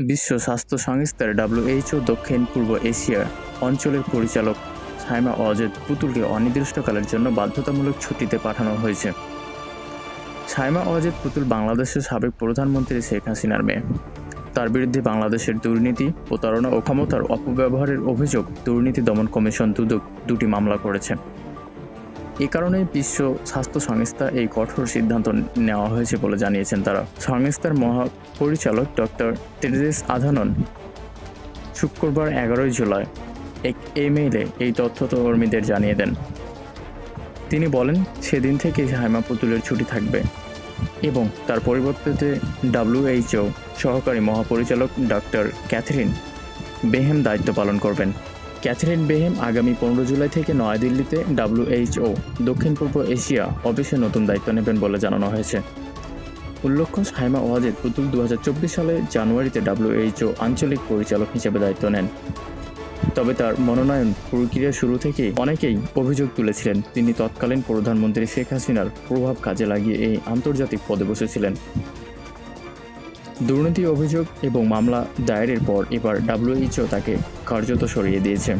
বিশ্ব স্বাস্থ্য সংস্থার WHO দক্ষিণ পূর্ব এশিয়া অঞ্চলের পরিচালক সাইমা ওয়াজেদ পুতুলকে অনির্দিষ্টকালের জন্য বাধ্যতামূলক ছুটিতে পাঠানো হয়েছে। সাইমা ওয়াজেদ পুতুল বাংলাদেশের সাবেক প্রধানমন্ত্রী শেখ হাসিনার মেয়ে। তার বিরুদ্ধে বাংলাদেশের দুর্নীতি, প্রতারণা ও ক্ষমতার অপব্যবহারের অভিযোগ দুর্নীতি দমন কমিশন দুদক দুটি মামলা করেছে। এ কারণে বিশ্ব স্বাস্থ্য সংস্থা এই কঠোর সিদ্ধান্ত নেওয়া হয়েছে বলে জানিয়েছেন তারা। সংস্থার মহাপরিচালক ডক্টর টেড্রোস আধানম শুক্রবার 11 জুলাই এক ইমেইলে এই তথ্য কর্মীদের জানিয়ে দেন। তিনি বলেন, সেদিন থেকে সাইমা পুতুলের ছুটি থাকবে এবং তার পরিবর্তে WHO সহকারী মহাপরিচালক ডক্টর ক্যাথরিন বেহেম দায়িত্ব পালন করবেন। ক্যাথরিন বেহেম আগামী 15 জুলাই থেকে নয়াদিল্লিতে WHO দক্ষিণ পূর্ব এশিয়া অফিসে নতুন দায়িত্ব নেবেন বলে জানানো হয়েছে। উল্লেখ্য, সাইমা ওয়াজেদ পুতুল 2024 সালে জানুয়ারিতে WHO আঞ্চলিক পরিচালক হিসেবে দায়িত্ব নেন। তবে তার মনোনয়ন প্রক্রিয়া শুরু থেকেই অনেকেই অভিযোগ তুলেছিলেন তিনি তৎকালীন প্রধানমন্ত্রী শেখ হাসিনার প্রভাব কাজে লাগিয়ে এই আন্তর্জাতিক পদে বসেছিলেন। দুর্নীতি অভিযোগ এবং মামলা দায়েরের পর এবার WHO তাকে কার্যত সরিয়ে দিয়েছে,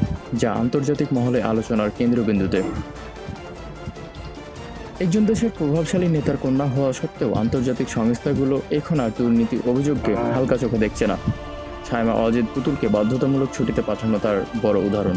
যা আন্তর্জাতিক মহলে আলোচনার কেন্দ্রবিন্দুতে। একজন দেশের প্রভাবশালী নেতার কন্যা হওয়া সত্ত্বেও আন্তর্জাতিক সংস্থাগুলো এখন আর দুর্নীতি অভিযোগকে হালকা চোখে দেখছে না। সাইমা ওয়াজেদ পুতুলকে বাধ্যতামূলক ছুটিতে পাঠানো তার বড় উদাহরণ।